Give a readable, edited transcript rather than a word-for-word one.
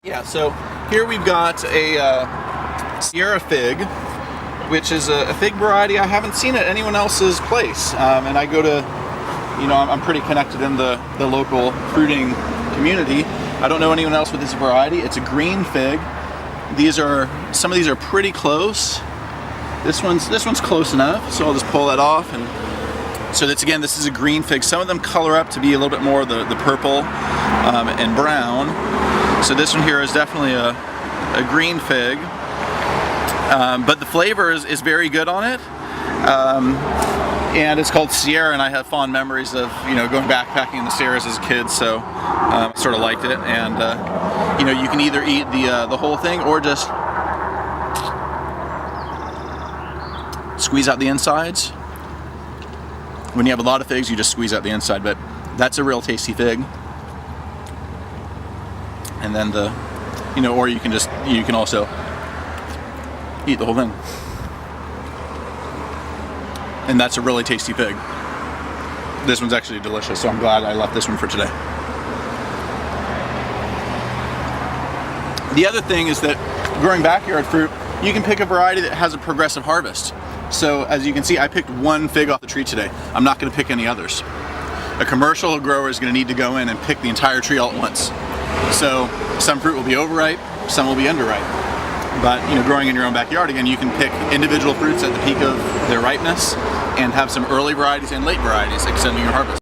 Yeah, so here we've got a Sierra fig, which is a fig variety I haven't seen at anyone else's place. And I go to, I'm pretty connected in the local fruiting community. I don't know anyone else with this variety. It's a green fig. Some of these are pretty close. This one's close enough, so I'll just pull that off. And so this is a green fig. Some of them color up to be a little bit more the purple and brown. So this one here is definitely a green fig, but the flavor is very good on it. And it's called Sierra, and I have fond memories of going backpacking in the Sierras as a kid, so I sort of liked it. And you can either eat the whole thing or just squeeze out the insides. When you have a lot of figs, you just squeeze out the inside, but that's a real tasty fig. And then or you can also eat the whole thing. And that's a really tasty fig. This one's actually delicious, so I'm glad I left this one for today. The other thing is that growing backyard fruit, you can pick a variety that has a progressive harvest. So as you can see, I picked one fig off the tree today. I'm not going to pick any others. A commercial grower is going to need to go in and pick the entire tree all at once. So some fruit will be overripe, some will be underripe. But growing in your own backyard, again, you can pick individual fruits at the peak of their ripeness and have some early varieties and late varieties extending your harvest.